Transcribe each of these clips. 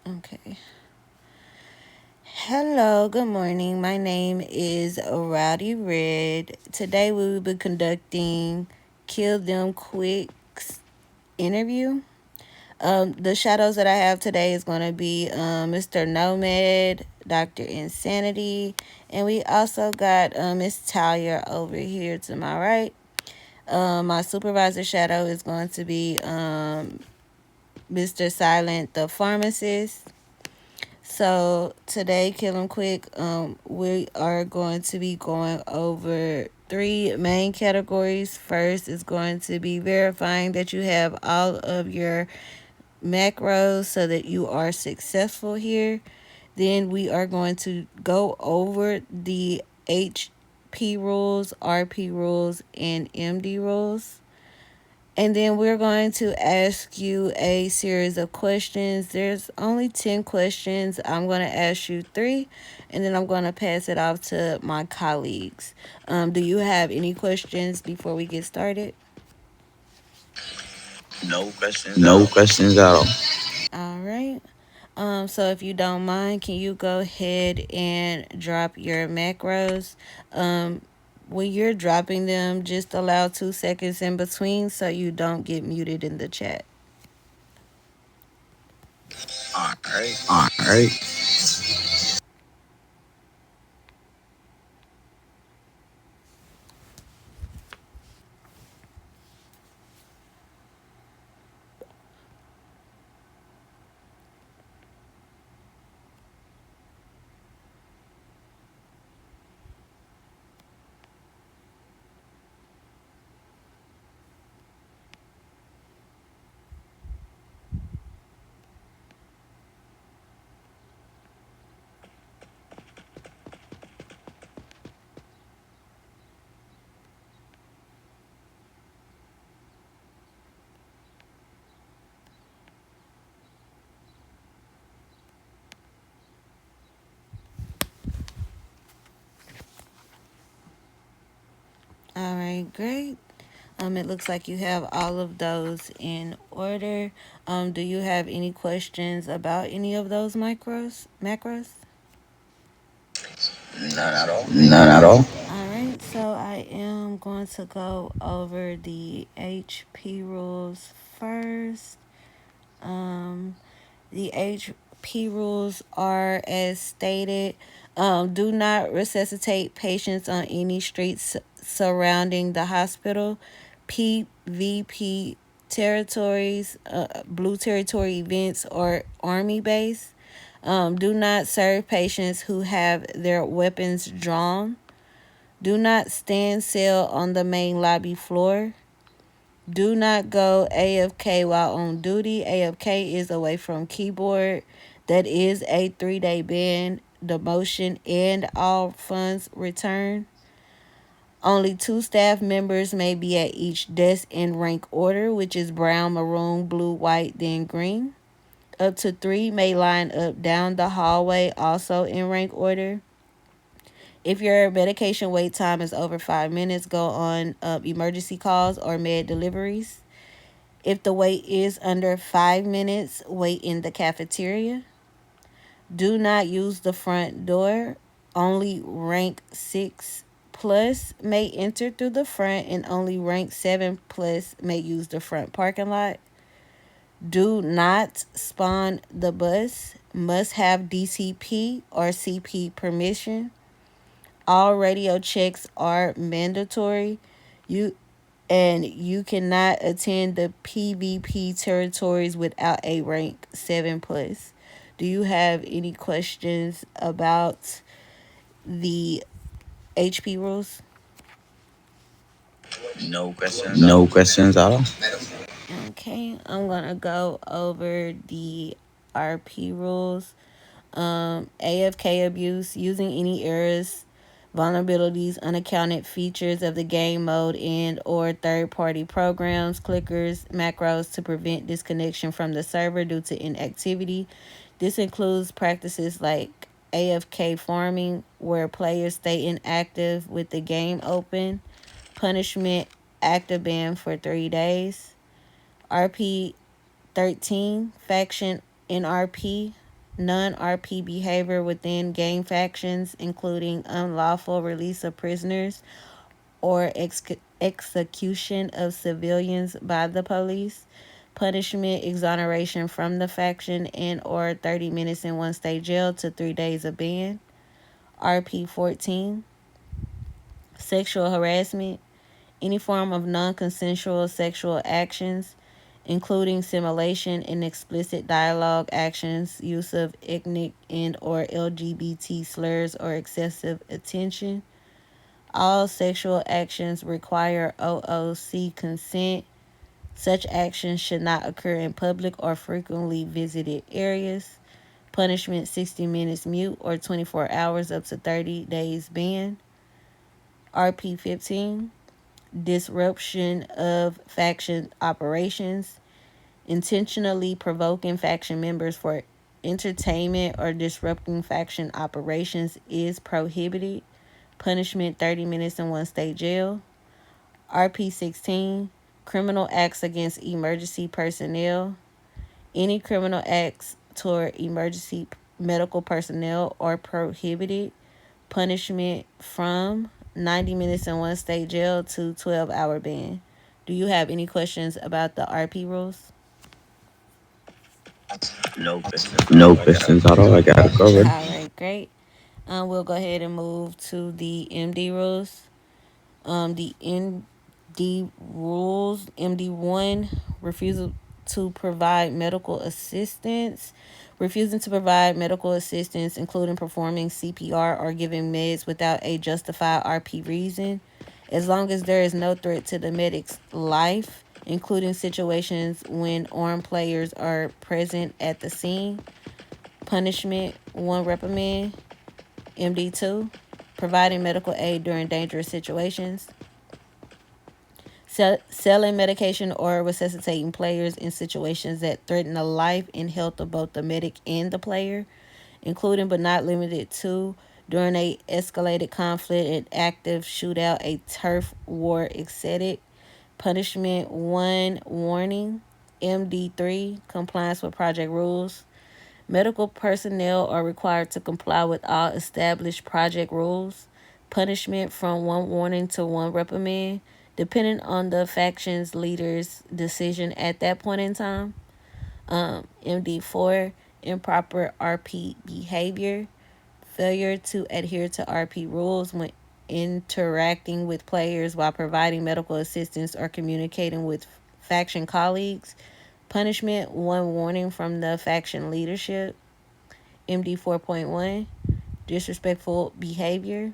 Okay. Hello, good morning. My name is Rowdy Red. Today we will be conducting Killthemquick's interview. The shadows that I have today is going to be Mr. Nomad, Dr. Insanity, and we also got Miss Talia over here to my right. My supervisor shadow is going to be Mr. Silent, the pharmacist. So today, Kill 'em Quick, we are going to be going over three main categories. First is going to be verifying that you have all of your macros so that you are successful here. Then we are going to go over the HP rules, RP rules, and MD rules. And then we're going to ask you a series of questions. There's only 10 questions. I'm going to ask you three, and then I'm going to pass it off to my colleagues. Do you have any questions before we get started? No questions at No all. questions at all. All right. So if you don't mind, can you go ahead and drop your macros? Um, when you're dropping them, just allow 2 seconds in between so you don't get muted in the chat. All right. All right. All right, great. It looks like you have all of those in order. Do you have any questions about any of those macros? None at all. None at all. All right, so I am going to go over the HP rules first. Um, the HP rules are as stated. Do not resuscitate patients on any streets surrounding the hospital. PVP territories, blue territory events, or army base. Do not serve patients who have their weapons drawn. Do not stand still on the main lobby floor. Do not go AFK while on duty. AFK is away from keyboard. That is a 3-day ban, demotion, and all funds return. Only 2 staff members may be at each desk in rank order, which is brown, maroon, blue, white, then green. Up to 3 may line up down the hallway, also in rank order. If your medication wait time is over 5 minutes, go on emergency calls or med deliveries. If the wait is under 5 minutes, wait in the cafeteria. Do not use the front door. Only rank 6 plus may enter through the front, and only rank 7 plus may use the front parking lot. Do not spawn the bus. Must have DCP or CP permission. All radio checks are mandatory. You cannot attend the PvP territories without a rank 7 plus. Do you have any questions about the HP rules? No questions at No all. questions at all. Okay, I'm gonna go over the RP rules. AFK abuse, using any errors, vulnerabilities, unaccounted features of the game mode and or third-party programs, clickers, macros to prevent disconnection from the server due to inactivity. This includes practices like AFK farming, where players stay inactive with the game open. Punishment: active ban for 3 days. RP 13, faction NRP, non-RP behavior within gang factions, including unlawful release of prisoners or execution of civilians by the police, punishment exoneration from the faction and or 30 minutes in one state jail to 3 days of ban. RP 14, sexual harassment, any form of non-consensual sexual actions, including simulation and explicit dialogue actions, use of ethnic and or LGBT slurs or excessive attention. All sexual actions require OOC consent. Such actions should not occur in public or frequently visited areas. Punishment 60 minutes mute or 24 hours up to 30 days ban. RP 15, disruption of faction operations, intentionally provoking faction members for entertainment or disrupting faction operations is prohibited. Punishment 30 minutes in one state jail. RP 16, criminal acts against emergency personnel. Any criminal acts toward emergency medical personnel are prohibited. Punishment from 90 minutes in one state jail to 12-hour ban. Do you have any questions about the RP rules? No questions at No all. I got it questions at all. I covered. got it All covered. right, great. We'll go ahead and move to the MD rules. The MD rules, MD1, refusal to provide medical assistance. Refusing to provide medical assistance, including performing CPR or giving meds without a justified RP reason, as long as there is no threat to the medic's life, including situations when armed players are present at the scene. Punishment, one reprimand. MD2, providing medical aid during dangerous situations. Selling medication or resuscitating players in situations that threaten the life and health of both the medic and the player, including but not limited to during a escalated conflict, an active shootout, a turf war, etc. Punishment 1, warning. MD3, compliance with project rules. Medical personnel are required to comply with all established project rules. Punishment from 1 warning to 1 reprimand, depending on the faction's leader's decision at that point in time. MD4, improper RP behavior, failure to adhere to RP rules when interacting with players while providing medical assistance or communicating with faction colleagues. Punishment, 1 warning from the faction leadership. MD 4.1, disrespectful behavior.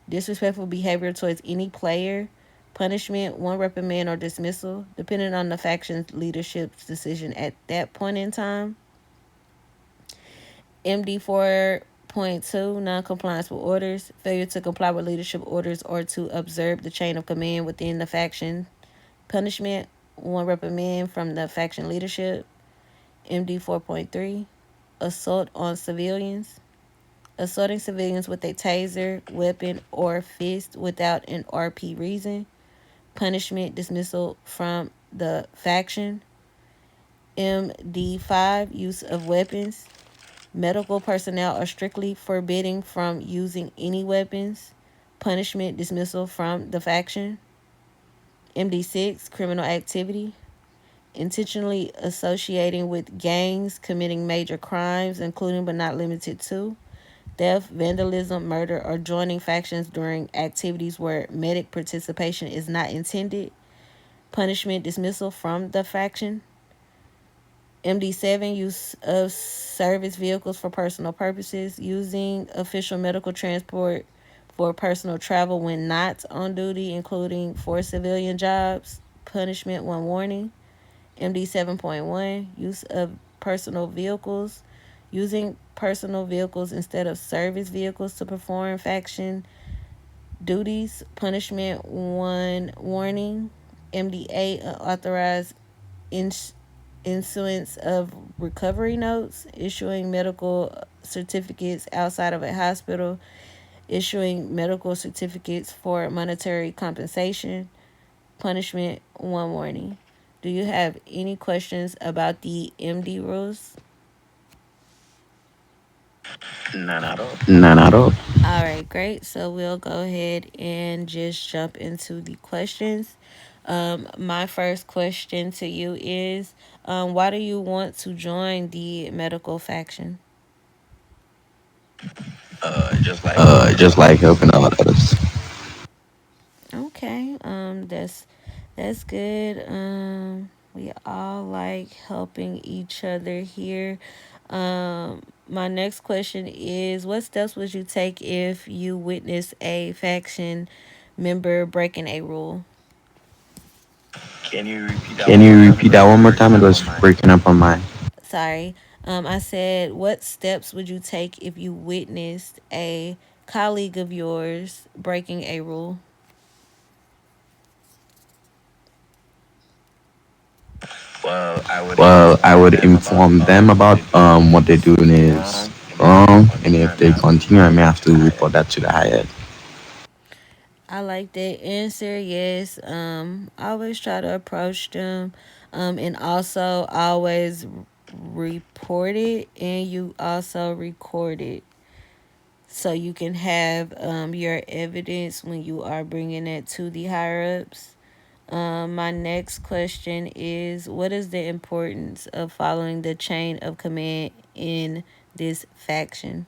Disrespectful behavior towards any player. Punishment, 1 reprimand or dismissal, depending on the faction's leadership's decision at that point in time. MD 4.2, non-compliance with orders. Failure to comply with leadership orders or to observe the chain of command within the faction. Punishment, 1 reprimand from the faction leadership. MD 4.3, assault on civilians. Assaulting civilians with a taser, weapon, or fist without an RP reason. Punishment, dismissal from the faction. MD5, use of weapons. Medical personnel are strictly forbidden from using any weapons. Punishment, dismissal from the faction. MD6, criminal activity. Intentionally associating with gangs, committing major crimes, including but not limited to theft, vandalism, murder, or joining factions during activities where medic participation is not intended. Punishment, dismissal from the faction. MD7, use of service vehicles for personal purposes. Using official medical transport for personal travel when not on duty, including for civilian jobs. Punishment, 1 warning. MD 7.1, use of personal vehicles. Using personal vehicles instead of service vehicles to perform faction duties. Punishment, 1 warning. MD8, unauthorized issuance of recovery notes. Issuing medical certificates outside of a hospital. Issuing medical certificates for monetary compensation. Punishment, 1 warning. Do you have any questions about the MD rules? None at all. None at all. All right, great. So we'll go ahead and just jump into the questions. My first question to you is, why do you want to join the medical faction? Just like helping Just out like others. helping out others. Okay, that's good. We all like helping each other here. My next question is, what steps would you take if you witness a faction member breaking a rule? Can you repeat that Can one more you time? It repeat that was one more breaking time? It up was on mine. breaking up on mine. Sorry. I said, what steps would you take if you witnessed a colleague of yours breaking a rule? Well, I would Well, I inform would them about inform them what about they're doing what they're is doing is wrong, and if they wrong, and continue, if I may they have to continue, I report may that have to the to higher. report that to the higher. I like that answer. Yes. Always try to approach them, and also always report it, and you also record it so you can have your evidence when you are bringing it to the higher ups. My next question is, what is the importance of following the chain of command in this faction?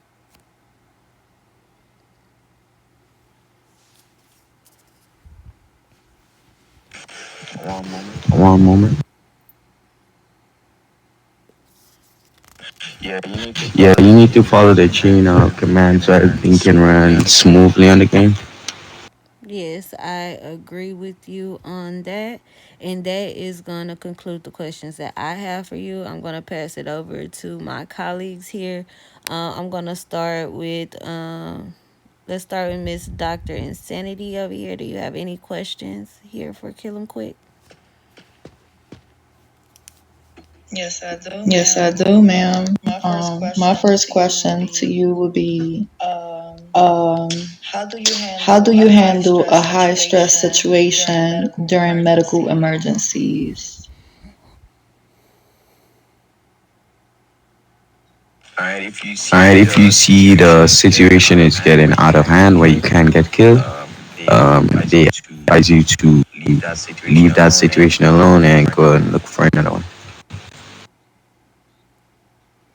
One moment. One moment. Yeah, you need to Yeah, follow the you need to chain follow of the chain command so of everything command can so run everything can smoothly run on the game. smoothly on the game. Yes, I agree with you on that. And that is going to conclude the questions that I have for you. I'm going to pass it over to my colleagues here. I'm going to start with, let's start with Miss Dr. Insanity over here. Do you have any questions here for Kill 'em Quick? Yes, I do, Yes, I ma'am. do, ma'am. My first My question first to you would question to be, you would be, um, um, how do you how do handle you a high handle a stress high stress situation during situation medical during medical emergencies? emergencies? All right, if you All see right, if you the see situation the is getting situation out of is hand getting where you out of can't get hand where you killed, can't get killed, they advise you they to advise you to leave that situation leave that alone and situation go and alone look and for go another and one. look for another one.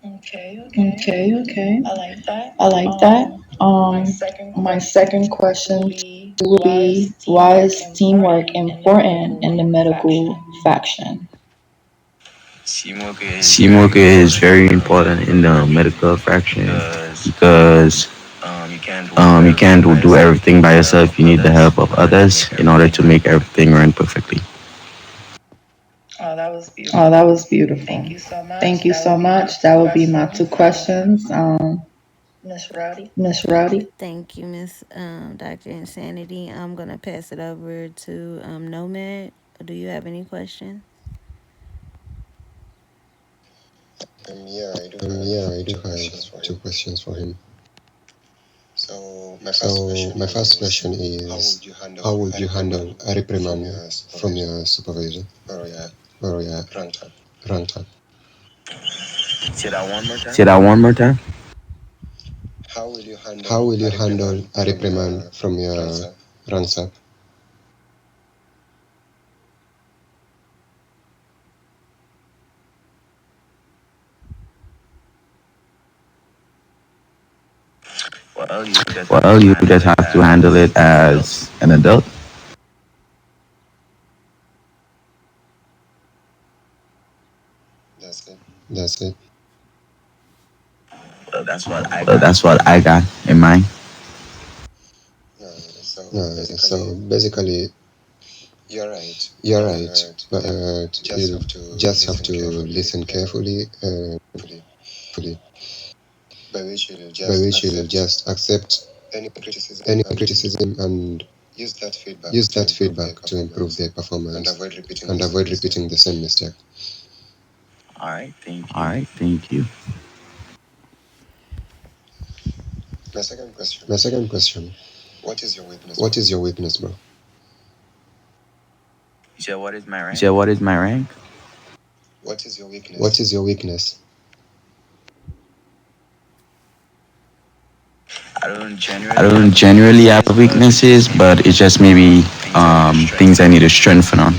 Okay. Okay, okay. I like that. I like that. My second My question second would question be, would why be, is why teamwork is teamwork important in the important in the medical medical faction? faction? Teamwork is very Teamwork is important in very the important medical in the faction medical faction because because you can't do you everything can't by do yourself. You everything need by the help yourself. of You need the others help of in order to others make in order everything to run make perfectly. everything run perfectly. Oh, that was Oh, that beautiful. was beautiful. Thank you so Thank much. you That so would be my much. two That would be my two questions. questions. Miss Rowdy. Miss Rowdy. Thank you, Miss Dr. Insanity. I'm going to pass it over to Nomad. Do you have any questions? Yeah, I do have two questions for him. So my first question is, how would you handle a reprimand from your supervisor or your rank up? Say that one more time. Say that one more time. How will you handle a reprimand from your ranks up? Well, you just have Well, to you handle just it have to handle as it an adult. as an adult. That's it. Well, that's what I Well, got that's in what I mind. got in mind. So basically, you're right, but you just have to listen carefully, by which you'll just accept any criticism and use that feedback to improve their performance and avoid repeating the same mistake. All right, thank All you. right, thank you. My second question, what is your weakness, bro? You said, what is my You said, rank? what is my rank? What is your weakness? I don't generally have weaknesses, but it's just maybe things I need to strengthen on.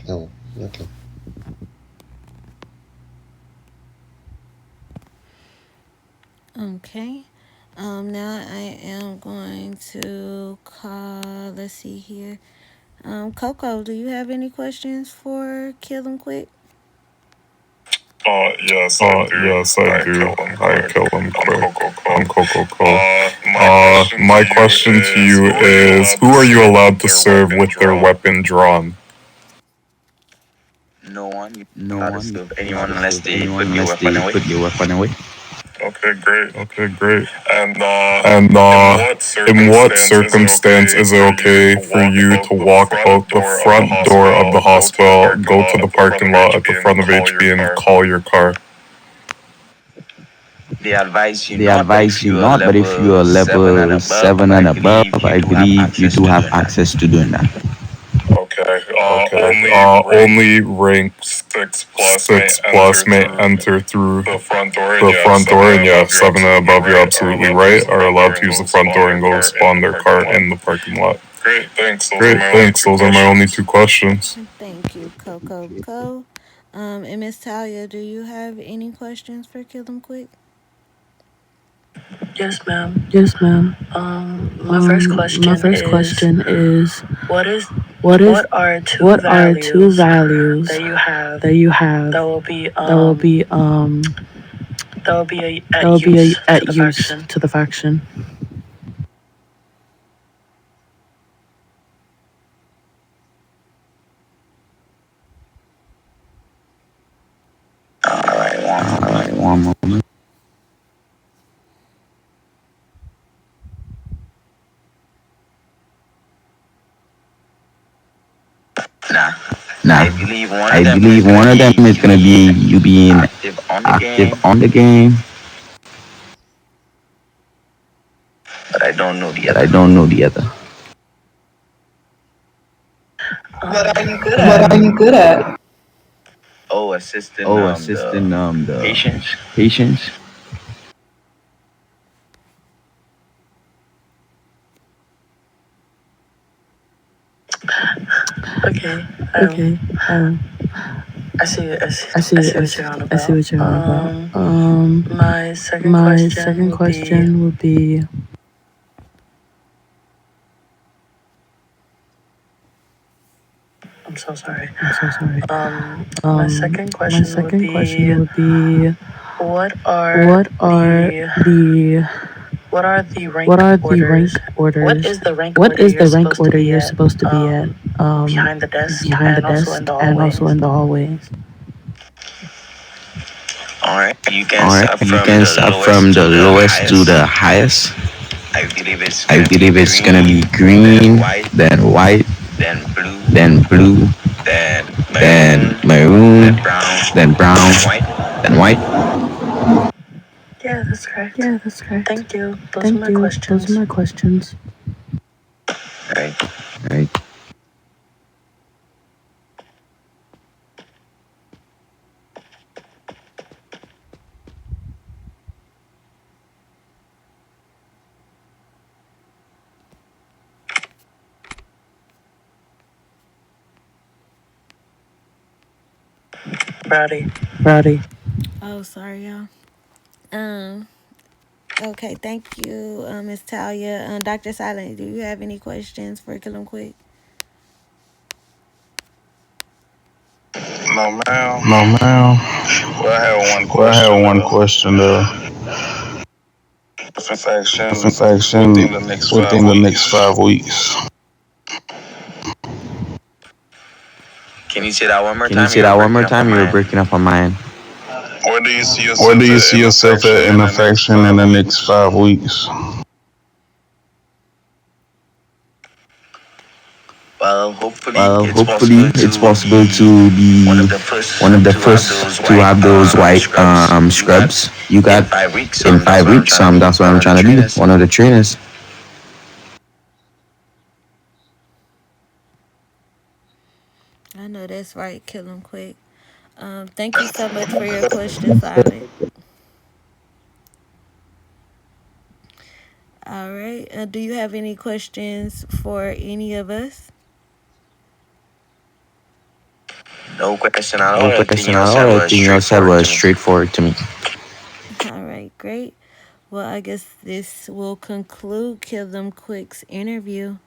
Oh, okay. Okay. Now I am going to call. Let's see here. Coco, do you have any questions for Kill 'em Quick? Yes, I do. Yes, I I do. kill them I quick. kill them I'm quick. Coco I'm Co. Coco Co. My My question question to to you you is is who who are are you you allowed allowed to to serve with serve their with their weapon weapon drawn? drawn? No No one. one. You You're not anyone allowed to unless serve they anyone put your unless weapon they away. put your weapon away. Okay, great. Okay, great. And And in what circumstance is it circumstance okay is it for you okay to for walk you to out the walk front out the door of the front door of the hospital, go to the hospital, parking go to lot the at the front parking of lot at HB the and front of call your HB and car? call your car? They advise you They not, but advise if you you're not, but if you level are 7 and level above, 7 I and above, believe you I do have believe you access do to have doing that. access to doing that. Okay. Okay. Only rank Only rank 6 plus may 6 plus enter may through enter through the front door, and the yeah, front seven door, and and yeah, above, you're 7 and absolutely above, you're right, are absolutely allowed to use right, the are front door allowed and to use go the front spawn door their and go car in spawn the their parking car lot. in the parking lot. Great, thanks. Those are Great, my only thanks. two Those are my only questions. 2 questions. Thank you, Coco. And Miss Talia, do you have any questions for Kill 'em Quick? Yes, ma'am. Yes, ma'am. My first My question first is question is what is what is what are two what are two values values that you have that you have that will be that will be at use to at the use faction? to the faction? All right, one All moment. right, one moment. Nah, Nah, I believe one of I them is believe gonna one of them be is you gonna be being you being active on the active game, on the game, but I don't know the but I other. don't know the other. What are you good What are at? you good at? Oh, assisting Oh, the assisting the patients. patients. Okay. Okay. I see. I see what you're on I see about. what you're on about. My second My question second would be. question would be I'm so sorry. I'm so sorry. My second My question would second question be. would be What are what are the the what are the what rank are the orders? rank What orders? is the rank What order is you're the rank supposed to order be you're at? supposed to be at? Behind the desk Behind the and also in desk the and also hallways. in the hallways. All right, you can All right, start you from can the start lowest from to the the lowest to highest. the highest. I believe it's I gonna be believe it's gonna be green, then green, white, then white, then blue, then blue, then then maroon, maroon, then brown, then brown, then white. then white. Yeah, that's correct. Yeah, that's correct. Thank you. Those are Thank my you. Those are questions. my questions. Right. Right. Rowdy. Rowdy. Oh, sorry, y'all. Um. Okay, thank you, Miss Talia. Dr. Silent, do you have any questions for Kill 'em Quick? No, ma'am. No, ma'am. Well, I have one Well, I have question. one question. Different faction Different faction within the next five within the next weeks. 5 weeks. Can you say that one more Can you time? say You're that one breaking more up on time? You're mine. breaking up on mine. Where do you see Where do yourself you at see in the yourself faction at in in the the next faction in five the next weeks? 5 weeks? Well, hopefully, Well, it's hopefully, possible it's to possible be to one be of the first one of the to have first those to white have those white scrubs you got scrubs you in got 5 weeks. in That's five what I'm weeks. trying to be That's what one I'm of the trying to be. trainers. One of the trainers. I know that's right, Kill 'em Quick. Thank you so much for your question, Silent. All right. Do you have any questions for any of us? No question at No all. I think question at you all. said I was think you said straightforward was to me. straightforward to me. All right, great. Well, I guess this will conclude Kill Them Quick's interview.